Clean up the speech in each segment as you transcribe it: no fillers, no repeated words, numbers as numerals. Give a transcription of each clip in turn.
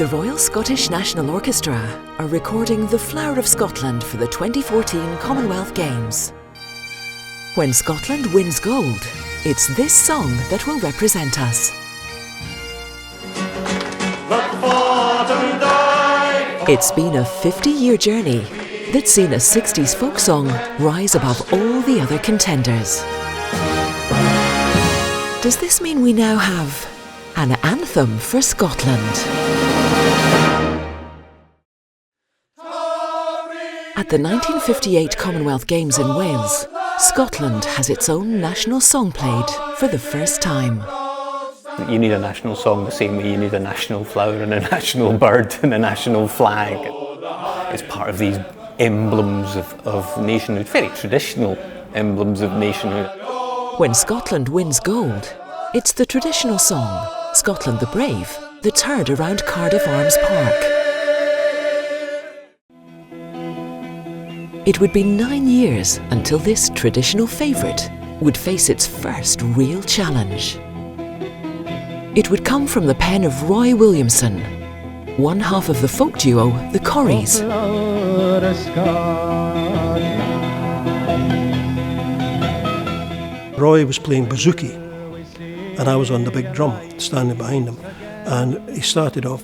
The Royal Scottish National Orchestra are recording The Flower of Scotland for the 2014 Commonwealth Games. When Scotland wins gold, it's this song that will represent us. It's been a 50-year journey that's seen a 60s folk song rise above all the other contenders. Does this mean we now have an anthem for Scotland? At the 1958 Commonwealth Games in Wales, Scotland has its own national song played for the first time. You need a national song the same way you need a national flower and a national bird and a national flag. It's part of these emblems of nationhood, very traditional emblems of nationhood. When Scotland wins gold, it's the traditional song, Scotland the Brave, that's heard around Cardiff Arms Park. It would be 9 years until this traditional favourite would face its first real challenge. It would come from the pen of Roy Williamson, one half of the folk duo, the Corries. Roy was playing bouzouki and I was on the big drum standing behind him, and he started off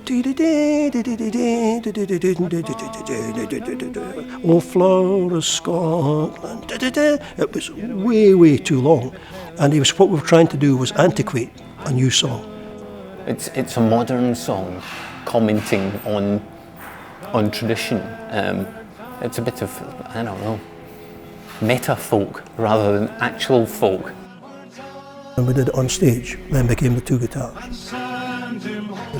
"Oh, Flower of Scotland." It was way too long, and what we were trying to do was antiquate a new song. It's a modern song commenting on tradition. It's a bit of, I don't know, meta folk rather than actual folk. When we did it on stage, then became the two guitars.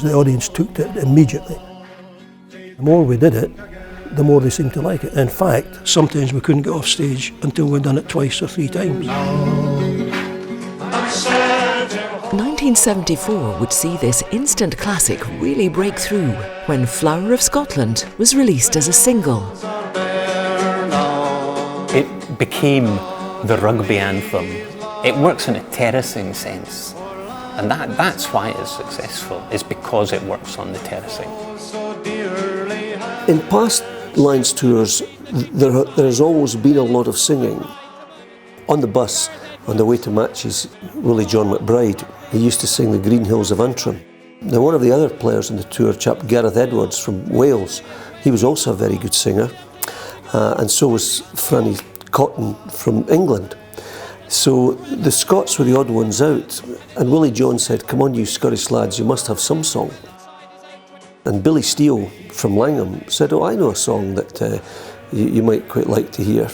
The audience took it immediately. The more we did it, the more they seemed to like it. In fact, sometimes we couldn't get off stage until we'd done it twice or three times. 1974 would see this instant classic really break through when Flower of Scotland was released as a single. It became the rugby anthem. It works in a terracing sense, and that's why it's successful, is because it works on the terracing. In past Lions tours, there has always been a lot of singing. On the bus, on the way to matches, Willie John McBride, he used to sing the Green Hills of Anthem. Now, one of the other players on the tour, chap Gareth Edwards from Wales, he was also a very good singer, and so was Franny Cotton from England. So the Scots were the odd ones out, and Willie John said, "Come on, you Scottish lads, you must have some song." And Billy Steele from Langham said, "Oh, I know a song that you might quite like to hear."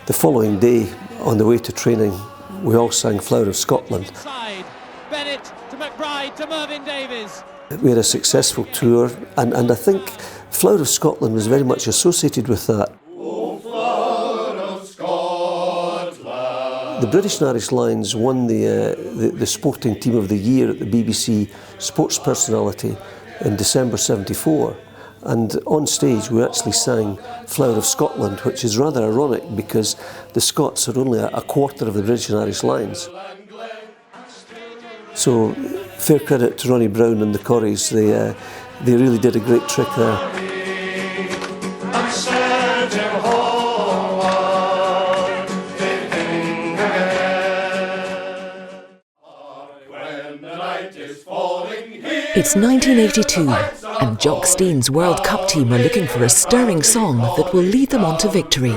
The following day, on the way to training, we all sang Flower of Scotland. Bennett to McBride to Mervyn Davies. We had a successful tour, and I think Flower of Scotland was very much associated with that. The British and Irish Lions won the Sporting Team of the Year at the BBC Sports Personality in December '74, and on stage we actually sang Flower of Scotland, which is rather ironic because the Scots are only a quarter of the British and Irish Lions. So fair credit to Ronnie Brown and the Corries, they really did a great trick there. It's 1982, and Jock Stein's World Cup team are looking for a stirring song that will lead them on to victory.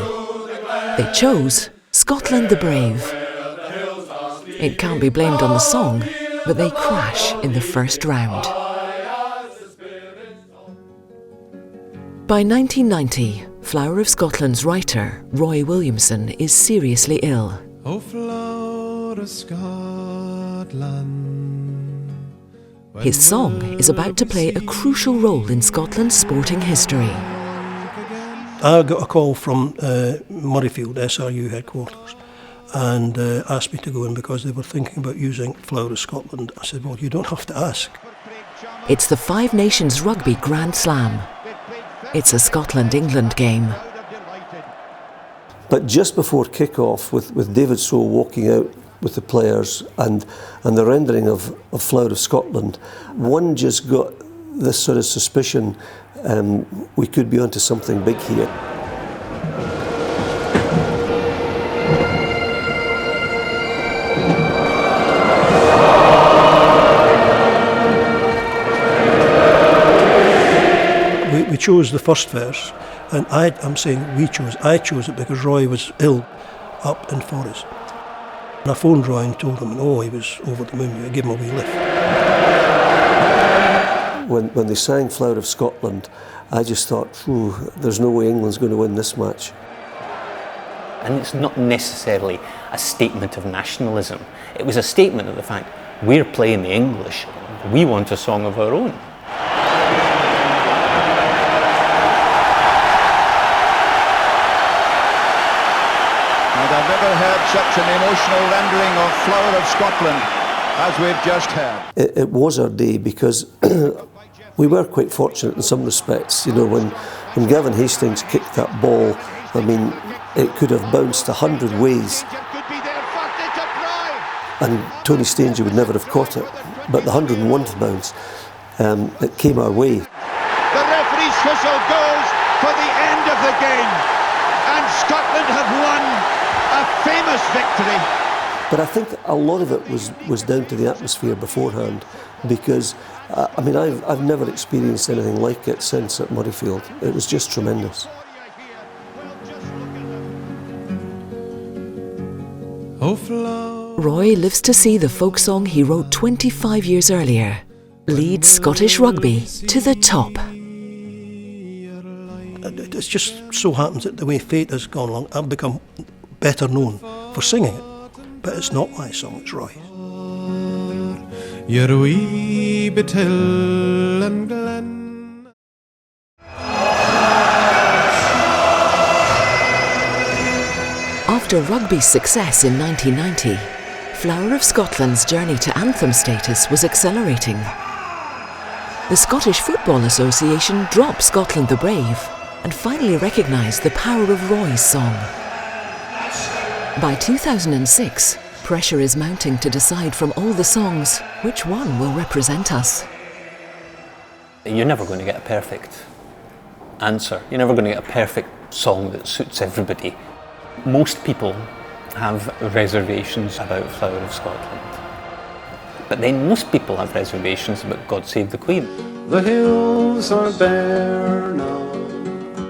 They chose Scotland the Brave. It can't be blamed on the song, but they crash in the first round. By 1990, Flower of Scotland's writer, Roy Williamson, is seriously ill. Oh, Flower of Scotland. His song is about to play a crucial role in Scotland's sporting history. I got a call from Murrayfield SRU headquarters and asked me to go in because they were thinking about using Flower of Scotland. I said, "Well, you don't have to ask." It's the Five Nations Rugby Grand Slam. It's a Scotland-England game. But just before kick-off, with David Soule walking out with the players and the rendering of Flower of Scotland, one just got this sort of suspicion we could be onto something big here. We chose the first verse, and I'm saying I chose it because Roy was ill up in Forres. And I phoned Roy and told him, he was over the moon, I gave him a wee lift. When they sang Flower of Scotland, I just thought, there's no way England's going to win this match. And it's not necessarily a statement of nationalism. It was a statement of the fact, we're playing the English, we want a song of our own. I've never heard such an emotional rendering of Flower of Scotland as we've just heard. It was our day because we were quite fortunate in some respects. You know, when Gavin Hastings kicked that ball, I mean, it could have bounced 100 ways. And Tony Stanger would never have caught it. But the 101th bounce, it came our way. The referee's whistle goes for the end of the game. And Scotland have won a famous victory. But I think a lot of it was down to the atmosphere beforehand, because I mean I've never experienced anything like it since at Murrayfield. It was just tremendous. Roy lives to see the folk song he wrote 25 years earlier lead Scottish rugby to the top. It just so happens that the way fate has gone along, I've become better known for singing it. But it's not my song, it's Roy's. Your wee bit hill and glen. After rugby's success in 1990, Flower of Scotland's journey to anthem status was accelerating. The Scottish Football Association dropped Scotland the Brave and finally recognised the power of Roy's song. By 2006, pressure is mounting to decide from all the songs which one will represent us. You're never going to get a perfect answer. You're never going to get a perfect song that suits everybody. Most people have reservations about Flower of Scotland. But then most people have reservations about God Save the Queen. The hills are bare now.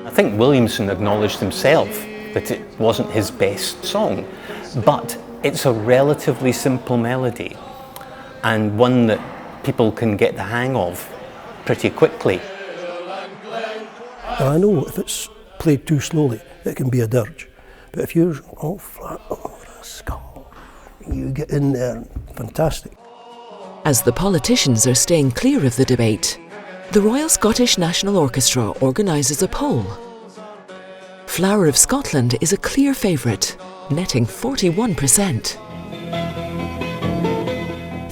I think Williamson acknowledged himself that it wasn't his best song, but it's a relatively simple melody and one that people can get the hang of pretty quickly. Now I know if it's played too slowly, it can be a dirge. But if you're all flat over a skull, you get in there, fantastic. As the politicians are staying clear of the debate, the Royal Scottish National Orchestra organises a poll. Flower of Scotland is a clear favourite, netting 41%.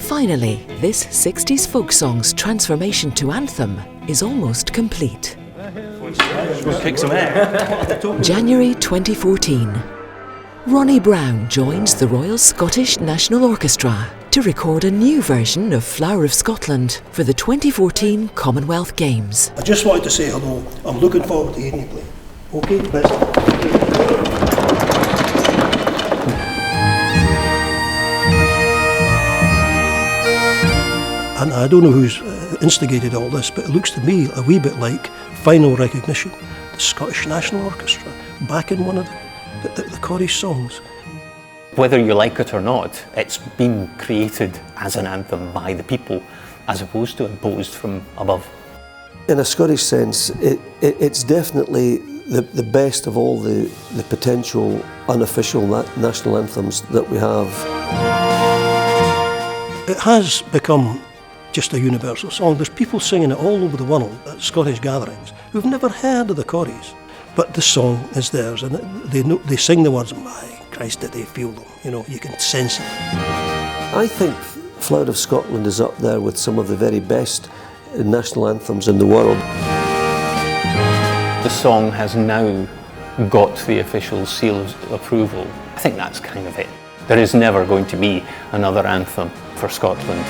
Finally, this 60s folk song's transformation to anthem is almost complete. January 2014. Ronnie Brown joins the Royal Scottish National Orchestra to record a new version of Flower of Scotland for the 2014 Commonwealth Games. I just wanted to say hello. I'm looking forward to hearing you play. Okay, best. And I don't know who's instigated all this, but it looks to me a wee bit like final recognition. The Scottish National Orchestra, back in one of the Corries songs. Whether you like it or not, it's been created as an anthem by the people as opposed to imposed from above. In a Scottish sense, it's definitely the best of all the potential unofficial national anthems that we have. It has become just a universal song. There's people singing it all over the world at Scottish gatherings who've never heard of the Corries, but the song is theirs, and they sing the words, and my Christ, did they feel them? You know, you can sense it. I think Flower of Scotland is up there with some of the very best national anthems in the world. The song has now got the official seal of approval. I think that's kind of it. There is never going to be another anthem for Scotland.